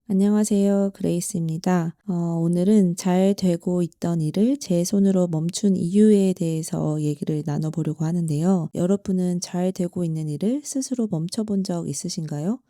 안녕하세요. 그레이스입니다. 오늘은 잘 되고 있던 일을 제 손으로 멈춘 이유에 대해서 얘기를 나눠보려고 하는데요. 여러분은 잘 되고 있는 일을 스스로 멈춰본 적 있으신가요?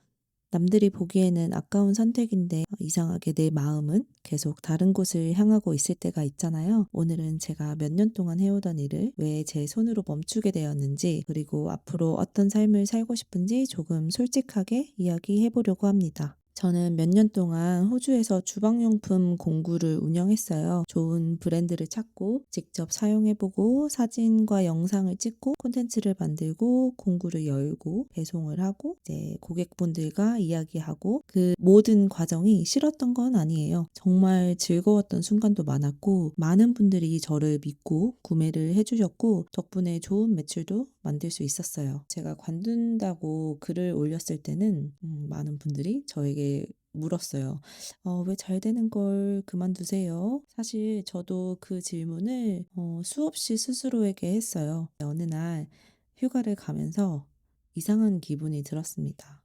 남들이 보기에는 아까운 선택인데 이상하게 내 마음은 계속 다른 곳을 향하고 있을 때가 있잖아요. 오늘은 제가 몇 년 동안 해오던 일을 왜 제 손으로 멈추게 되었는지, 그리고 앞으로 어떤 삶을 살고 싶은지 조금 솔직하게 이야기해 보려고 합니다. 저는 몇 년 동안 호주에서 주방용품 공구를 운영했어요. 좋은 브랜드를 찾고 직접 사용해보고 사진과 영상을 찍고 콘텐츠를 만들고 공구를 열고 배송을 하고 이제 고객분들과 이야기하고, 그 모든 과정이 싫었던 건 아니에요. 정말 즐거웠던 순간도 많았고 많은 분들이 저를 믿고 구매를 해주셨고 덕분에 좋은 매출도 만들 수 있었어요. 제가 관둔다고 글을 올렸을 때는 많은 분들이 저에게 물었어요. 왜 잘 되는 걸 그만두세요? 사실 저도 그 질문을 수없이 스스로에게 했어요. 어느 날 휴가를 가면서 이상한 기분이 들었습니다.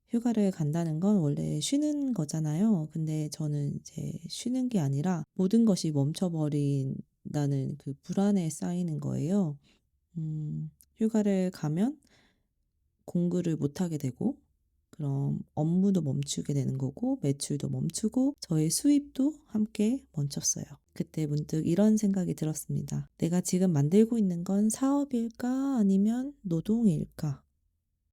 휴가를 간다는 건 원래 쉬는 거잖아요. 근데 저는 이제 쉬는 게 아니라 모든 것이 멈춰버린다는 그 불안에 쌓이는 거예요. 휴가를 가면 공부를 못하게 되고, 그럼 업무도 멈추게 되는 거고 매출도 멈추고 저의 수입도 함께 멈췄어요. 그때 문득 이런 생각이 들었습니다. 내가 지금 만들고 있는 건 사업일까 아니면 노동일까?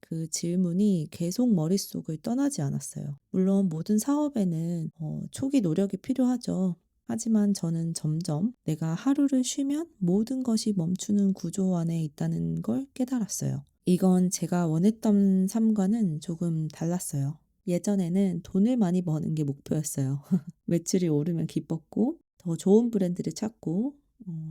그 질문이 계속 머릿속을 떠나지 않았어요. 물론 모든 사업에는 초기 노력이 필요하죠. 하지만 저는 점점 내가 하루를 쉬면 모든 것이 멈추는 구조 안에 있다는 걸 깨달았어요. 이건 제가 원했던 삶과는 조금 달랐어요. 예전에는 돈을 많이 버는 게 목표였어요. 매출이 오르면 기뻤고, 더 좋은 브랜드를 찾고,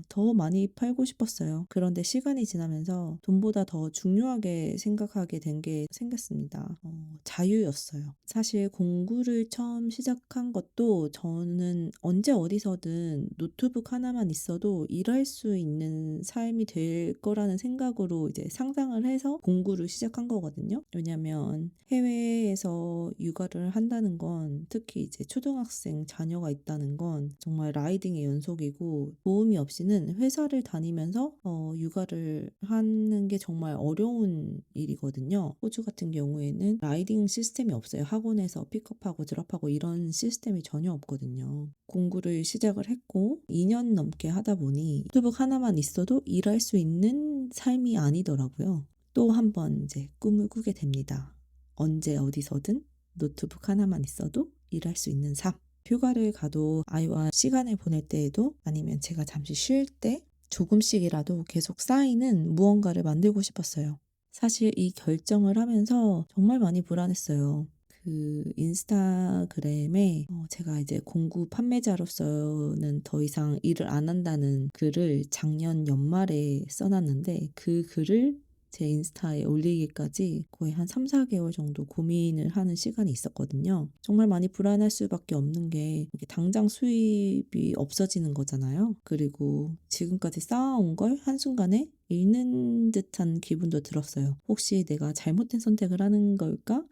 더 많이 팔고 싶었어요. 그런데 시간이 지나면서 돈보다 더 중요하게 생각하게 된 게 생겼습니다. 자유였어요. 사실 공부를 처음 시작한 것도 저는 언제 어디서든 노트북 하나만 있어도 일할 수 있는 삶이 될 거라는 생각으로 이제 상상을 해서 공부를 시작한 거거든요. 왜냐면 해외에서 육아를 한다는 건, 특히 이제 초등학생 자녀가 있다는 건 정말 라이딩의 연속이고 도움이 없이는 회사를 다니면서 육아를 하는 게 정말 어려운 일이거든요. 호주 같은 경우에는 라이딩 시스템이 없어요. 학원에서 픽업하고 드랍하고 이런 시스템이 전혀 없거든요. 공부를 시작을 했고 2년 넘게 하다 보니 노트북 하나만 있어도 일할 수 있는 삶이 아니더라고요. 또 한 번 이제 꿈을 꾸게 됩니다. 언제 어디서든 노트북 하나만 있어도 일할 수 있는 삶. 휴가를 가도 아이와 시간을 보낼 때에도, 아니면 제가 잠시 쉴 때 조금씩이라도 계속 쌓이는 무언가를 만들고 싶었어요. 사실 이 결정을 하면서 정말 많이 불안했어요. 그 인스타그램에 제가 이제 공구 판매자로서는 더 이상 일을 안 한다는 글을 작년 연말에 써놨는데, 그 글을 제 인스타에 올리기까지 거의 한 3-4개월 정도 고민을 하는 시간이 있었거든요. 정말 많이 불안할 수밖에 없는 게 이게 당장 수입이 없어지는 거잖아요. 그리고 지금까지 쌓아온 걸 한순간에 잃는 듯한 기분도 들었어요. 혹시 내가 잘못된 선택을 하는 걸까?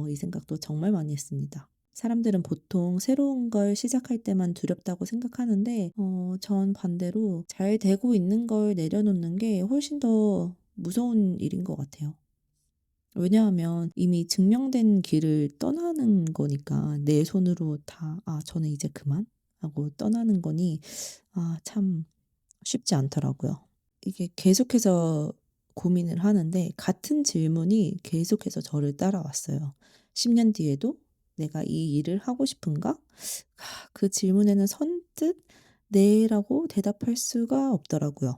이 생각도 정말 많이 했습니다. 사람들은 보통 새로운 걸 시작할 때만 두렵다고 생각하는데 전 반대로 잘 되고 있는 걸 내려놓는 게 훨씬 더 무서운 일인 것 같아요. 왜냐하면 이미 증명된 길을 떠나는 거니까, 내 손으로 다 저는 이제 그만 하고 떠나는 거니 참 쉽지 않더라고요. 이게 계속해서 고민을 하는데 같은 질문이 계속해서 저를 따라왔어요. 10년 뒤에도 내가 이 일을 하고 싶은가? 그 질문에는 선뜻 네라고 대답할 수가 없더라고요.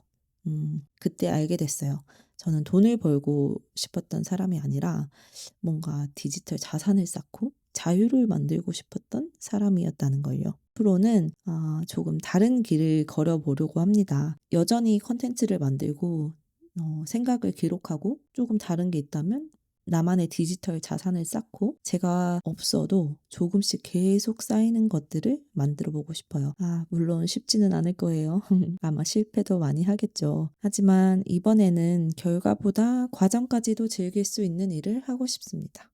그때 알게 됐어요. 저는 돈을 벌고 싶었던 사람이 아니라 뭔가 디지털 자산을 쌓고 자유를 만들고 싶었던 사람이었다는 걸요. 앞으로는 조금 다른 길을 걸어보려고 합니다. 여전히 컨텐츠를 만들고 생각을 기록하고, 조금 다른 게 있다면 나만의 디지털 자산을 쌓고, 제가 없어도 조금씩 계속 쌓이는 것들을 만들어 보고 싶어요. 물론 쉽지는 않을 거예요. 아마 실패도 많이 하겠죠. 하지만 이번에는 결과보다 과정까지도 즐길 수 있는 일을 하고 싶습니다.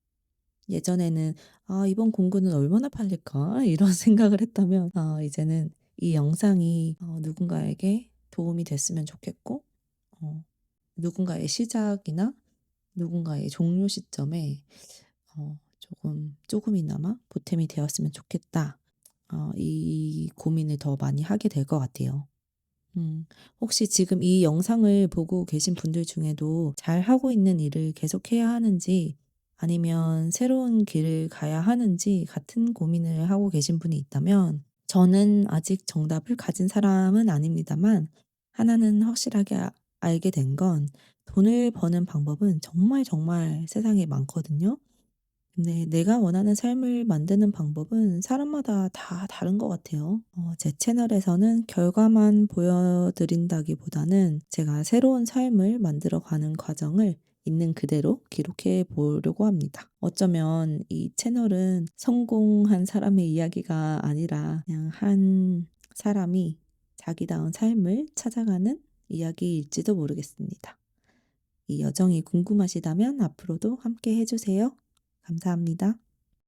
예전에는 '아 이번 공구는 얼마나 팔릴까?' 이런 생각을 했다면 이제는 이 영상이 누군가에게 도움이 됐으면 좋겠고 어 누군가의 시작이나 누군가의 종료 시점에 조금이나마 보탬이 되었으면 좋겠다. 이 고민을 더 많이 하게 될 것 같아요. 혹시 지금 이 영상을 보고 계신 분들 중에도 잘하고 있는 일을 계속해야 하는지 아니면 새로운 길을 가야 하는지 같은 고민을 하고 계신 분이 있다면 저는 아직 정답을 가진 사람은 아닙니다만 하나는 확실하게 알게 된 건 돈을 버는 방법은 정말 정말 세상에 많거든요. 근데 내가 원하는 삶을 만드는 방법은 사람마다 다 다른 것 같아요. 제 채널에서는 결과만 보여드린다기보다는 제가 새로운 삶을 만들어가는 과정을 있는 그대로 기록해 보려고 합니다. 어쩌면 이 채널은 성공한 사람의 이야기가 아니라 그냥 한 사람이 자기다운 삶을 찾아가는 이야기일지도 모르겠습니다. 이 여정이 궁금하시다면 앞으로도 함께 해주세요. 감사합니다.